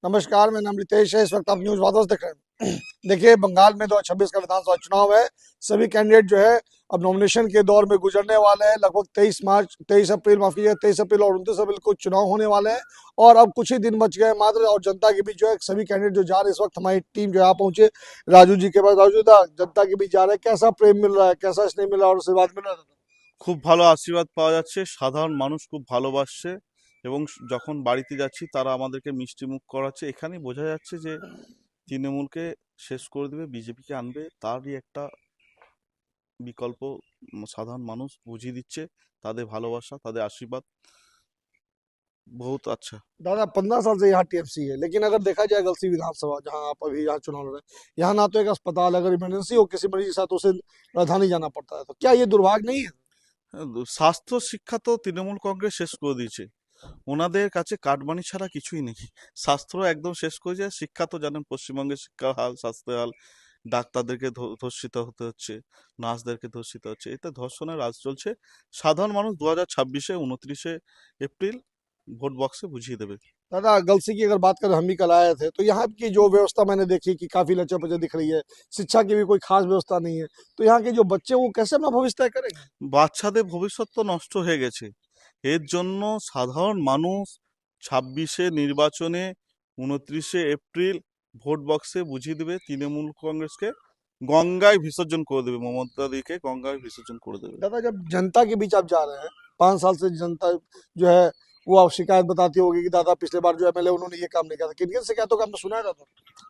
नमस्कार, मेरा नाम रितेश है। इस वक्त आप न्यूज वादोस देख रहे हैं। देखिए, बंगाल में 2026 का विधानसभा चुनाव है। सभी कैंडिडेट जो है अब नॉमिनेशन के दौर में गुजरने वाले हैं। लगभग 23 अप्रैल माफ कीजिए 23 अप्रैल और 29 अप्रैल को चुनाव होने वाले हैं और अब कुछ ही दिन बच गए मात्र। और जनता के बीच जो है सभी कैंडिडेट जो जा रहे हैं, इस वक्त हमारी टीम जो यहाँ पहुंचे राजू जी के पास। राजू दा, जनता के बीच जा रहे हैं, कैसा प्रेम मिल रहा है, कैसा स्नेह मिल रहा है और आशीर्वाद मिल रहा है? খুব ভালো আশীর্বাদ পাওয়া যাচ্ছে। সাধারণ মানুষ খুব ভালোবাসছে এবং যখন বাড়িতে যাচ্ছি তারা আমাদেরকে মিষ্টি মুখ করাচ্ছে। এখানেই বোঝা যাচ্ছে যে তৃণমূলকে শেষ করে দেবে, বিজেপিকে আনবে, তারই একটা বিকল্প সাধারণ মানুষ বুঝিয়ে দিচ্ছে। তাদের ভালোবাসা, তাদের আশীর্বাদ बहुत अच्छा। दादा, 15 साल से यहाँ टीएमसी है, लेकिन अगर देखा जाए गलसी विधानसभा जहाँ आप अभी यहाँ चुनाव लड़ रहे हैं, यहाँ ना तो एक अस्पताल, अगर इमरजेंसी हो किसी मरीज के साथ उसे राजधानी जाना पड़ता है। तो क्या ये दुर्भाग्य नहीं है? স্বাস্থ্য শিক্ষা তো তৃণমূল কংগ্রেস শেষ করে দিয়েছে। ওনাদের কাছে কাটমানি ছাড়া কিছুই নেই। স্বাস্থ্য একদম শেষ করে যায়। শিক্ষা তো জানেন পশ্চিমবঙ্গের শিক্ষার হাল, স্বাস্থ্যের হাল। ডাক্তারদেরকে ধর্ষিত হতে হচ্ছে, নার্সদেরকে ধর্ষিত হচ্ছে, এতে ধর্ষণের রাজ চলছে। সাধারণ মানুষ 2026-এ 29 এপ্রিল ভোট বক্সে বুঝিয়ে দেবে। दादा, गलसी की अगर बात करें, हम भी कल आए थे, तो यहाँ की जो व्यवस्था मैंने देखी कि काफी लचर पचर दिख रही है। शिक्षा की भी कोई खास व्यवस्था नहीं है। तो यहाँ के जो बच्चे वो कैसे अपना भविष्य तय करेंगे? বাচ্চাদের ভবিষ্যৎ তো নষ্ট হয়ে গেছে। এর জন্য সাধারণ মানুষ 26-এ নির্বাচনে 29 এপ্রিল ভোট বক্সে বুঝিয়ে দেবে তৃণমূল কংগ্রেসকে। গঙ্গায় বিসর্জন করে দেবে, মমতা দিকে गंगाয় বিসর্জন করে দেবে। दादा, जब जनता के बीच आप जा रहे हैं, 5 साल से जनता जो है वो आप शिकायत बताती होगी कि दादा पिछले बार जो एमएलए उन्होंने ये काम नहीं किया था। किन किन शिकायतों का आपने सुना है दादा?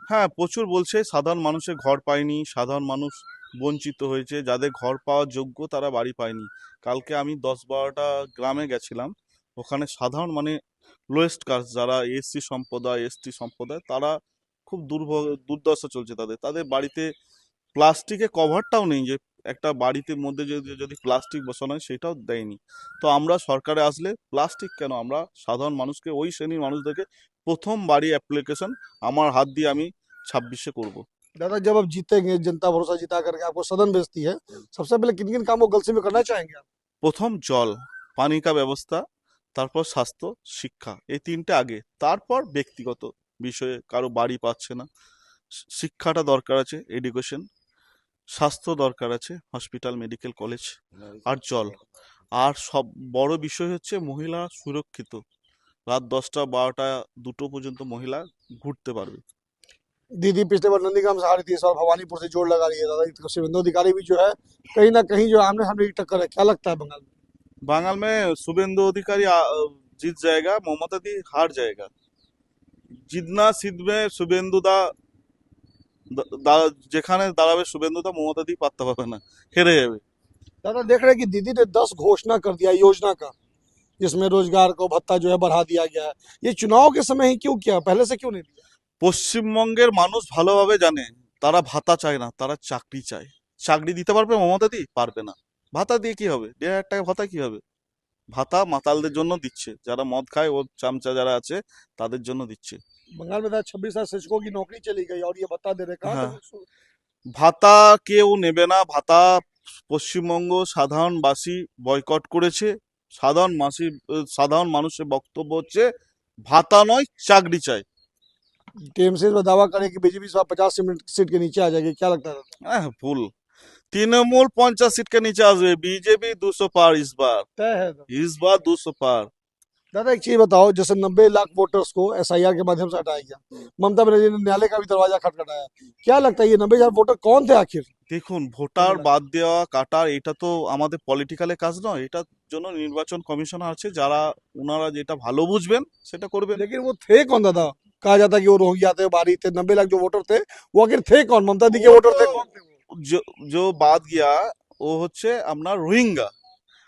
হ্যাঁ, প্রচুর বলছে সাধারণ মানুষের ঘর পায়নি, সাধারণ মানুষ বঞ্চিত হয়েছে, যাদের ঘর পাওয়ার যোগ্য তারা বাড়ি পায়নি। কালকে আমি 10-12টা গ্রামে গেছিলাম। ওখানে সাধারণ মানে লোয়েস্ট কাস্ট যারা এসসি সম্প্রদায়, এসটি সম্প্রদায়, তারা খুব দুর্দশা চলছে তাদের। তাদের বাড়িতে প্লাস্টিকের কভারটাও নেই, যে একটা বাড়িতে মধ্যে যদি যদি প্লাস্টিক বসানো হয় সেটাও দেয়নি। তো আমরা সরকারে আসলে প্লাস্টিক কেন, আমরা সাধারণ মানুষকে, ওই শ্রেণীর মানুষদেরকে প্রথম বাড়ি অ্যাপ্লিকেশন আমার হাত দিয়ে আমি 26-এ করব। दादा, जब आप जीतेंगे, जनता भरोसा जिता करके आपको सदन भेजती है, सबसे पहले किन किन कामों गलसी में करना चाहेंगे आप? প্রথম জল, পানি কা ব্যবস্থা, তারপর স্বাস্থ্য, শিক্ষা, এই তিনটে আগে, তারপর ব্যক্তিগত বিষয়ে কারো বাড়ি পাচ্ছে না, শিক্ষাটা দরকার আছে, এডুকেশন, স্বাস্থ্য দরকার আছে, হসপিটাল, মেডিকেল কলেজ, আর জল। আর সব বড় বিষয় হচ্ছে মহিলা সুরক্ষিত। রাত 10টা 12টা 2টো পর্যন্ত মহিলা ঘুরতে পারবে। दीदी पिछले बार नंदीग्राम से हारी थी, इस बार भवानीपुर से जोड़ लगा रही है। दादा, तो शुभेंदु अधिकारी भी जो है कहीं ना कहीं जो आमने सामने की टक्कर है, क्या लगता है बंगाल में? बांगाल में शुभेंदु अधिकारी जीत जाएगा, ममता दी हार जाएगा। जितना सीट में शुभेंदु যেখানে দাঁড়াবে শুভেন্দু দা, মমতা দি পাত্তা পাবে না, হেরে যাবে। दादा, देख रहे हैं कि दीदी ने 10 घोषणा कर दिया योजना का, जिसमें रोजगार को भत्ता जो है बढ़ा दिया गया है। ये चुनाव के समय ही क्यों किया, पहले से क्यों नहीं दिया? পশ্চিমবঙ্গের মানুষ ভালোভাবে জানে তারা ভাতা চায় না, তারা চাকরি চায়। চাকরি দিতে পারবে মমতা দি? পারবে না। ভাতা দিয়ে কি হবে? 1,500 টাকা ভাতা কি হবে? ভাতা মাতালদের জন্য দিচ্ছে, যারা মদ খায়, ও চামচা যারা আছে তাদের জন্য দিচ্ছে। बंगाल में 26,000 शिक्षकों की नौकरी चली गई और ये बता दे रहे, कहाँ হ্যাঁ, तक? ভাতা কেউ নেবে না। ভাতা পশ্চিমবঙ্গ সাধারণবাসী বয়কট করেছে। সাধারণ মানুষের বক্তব্য হচ্ছে ভাতা নয়, চাকরি চাই। टीएमसी में दावा करे कि बीजेपी इस बार 50 सीट के नीचे आ जाएगी, क्या लगता है? হ্যাঁ, ভুল। তৃণমূল 50 सीट के नीचे आ जाए, बीजेपी 200 पार इस बार। तय है तो। इस बार 200 पार। दादा, एक चीज बताओ, जैसे 90 लाख वोटर्स को एसआईआर के माध्यम से हटाया गया, ममता बनर्जी ने न्यायालय का भी दरवाजा खटखटाया, क्या लगता है ये 90,000 वोटर कौन थे आखिर? দেখুন, ভোটার বাদ দেওয়া কাটার এটা তো আমাদের পলিটিক্যালের কাজ নয়। এটার জন্য নির্বাচন কমিশন আছে, যারা ওনারা যেটা ভালো বুঝবেন সেটা করবেন। लेकिन वो थे कौन दादा? कहा जाता है कि वो रोहिंग्या थे, बारी थे। 90 लाख जो वोटर थे वो आखिर थे कौन? ममता दी के वो वोटर थे, तो कौन थे वो? जो বাদ গিয়া ও হচ্ছে আপনার রোহিঙ্গা।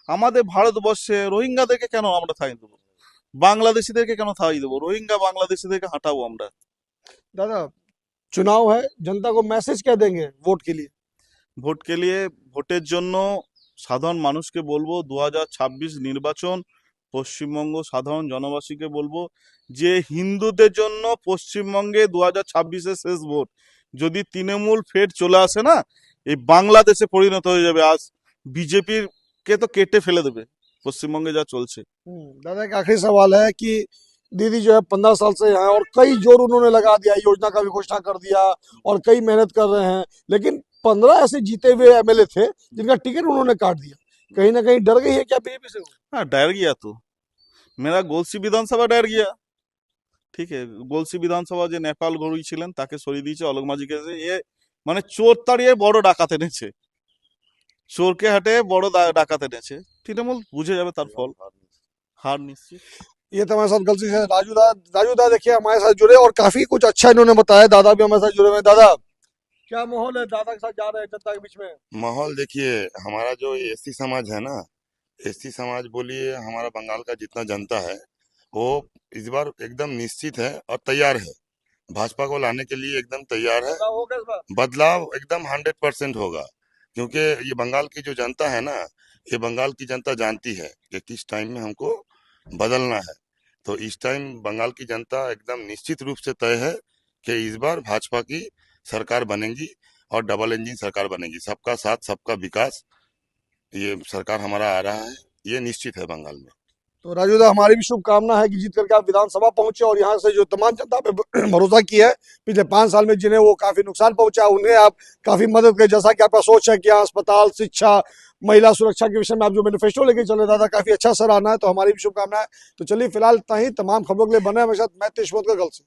আমাদের ভারতবর্ষে রোহিঙ্গাদেরকে কেন আমরা ঠাঁই দেবো? বাংলাদেশিদেরকে কেন ঠাঁই দেবো? রোহিঙ্গা বাংলাদেশিদেরকে হাঁটাবো আমরা। दादा, चुनाव है, जनता को मैसेज क्या देंगे वोट के लिए? ভোটের জন্য সাধারণ মানুষকে বলবো, 2026 নির্বাচন, পশ্চিমবঙ্গ সাধারণ জনবাসীকে বলবো যে হিন্দুদের জন্য পশ্চিমবঙ্গে 2026-এ শেষ ভোট। যদি তৃণমূল ফের চলে আসে না, এই বাংলাদেশে পরিণত হয়ে যাবে। আজ বিজেপির কে তো কেটে ফেলে দেবে পশ্চিমবঙ্গে যা চলছে। दादा, एक आखिरी सवाल है कि दीदी जो है 15 साल से यहाँ है और कई जोर उन्होंने लगा दिया, योजना का भी घोषणा कर दिया और कई मेहनत कर रहे हैं, लेकिन 15 ऐसे जीते हुए एमएलए थे जिनका टिकट उन्होंने काट दिया। कहीं ना कहीं डर गई है क्या बीजेपी से वो? हाँ, डर गया तो मेरा গোলসি বিধানসভা ডর গিয়া। ঠিক আছে, গোলসি বিধানসভা যে নেপাল গড়ুই ছিলেন তাকে সরিয়ে দিয়েছে অলোক মাঝিকে। এ মানে চোর তাড়িয়ে বড় ডাকাত এনেছে, চোরকে হাটে বড় ডাকাত এনেছে। তৃণমূল বুঝে যাবে তার ফল, হার নিশ্চিত। ये तो हमारे साथ गलती से राजू दा देखिए हमारे साथ जुड़े और काफी कुछ अच्छा इन्होंने बताया। दादा भी हमारे साथ जुड़े हुए हैं। दादा, क्या माहौल है? दादा के साथ जा रहे हैं जनता के बीच में। माहौल देखिए, हमारा जो एससी समाज है ना, एससी समाज बोलिए, हमारा बंगाल का जितना जनता है वो इस बार एकदम निश्चित है और तैयार है। भाजपा को लाने के लिए एकदम तैयार है। बदलाव होगा इस बार? बदलाव एकदम 100% होगा, क्योंकि ये बंगाल की जो जनता है ना, ये बंगाल की जनता जानती है कि किस टाइम में हमको बदलना है। तो इस टाइम बंगाल की जनता एकदम निश्चित रूप से तय है कि इस बार भाजपा की सरकार बनेगी और डबल इंजन सरकार बनेगी। सबका साथ सबका विकास, ये सरकार हमारा आ रहा है, ये निश्चित है बंगाल में। तो राजू दा, हमारी भी शुभकामना है कि जीत करके आप विधानसभा पहुंचे और यहाँ से जो तमाम जनता पे भरोसा किया है पिछले 5 साल में, जिन्हें वो काफी नुकसान पहुंचा, उन्हें आप काफी मदद करें। जैसा कि आपका सोच है कि यहाँ अस्पताल, शिक्षा, महिला सुरक्षा के विषय में आप जो मैनिफेस्टो लेके चले दादा, काफी अच्छा सराहना है। तो हमारी भी शुभकामना है। तो चलिए फिलहाल इतना ही। तमाम खबरों के लिए बने हमेशा। मैं तेज का गल से।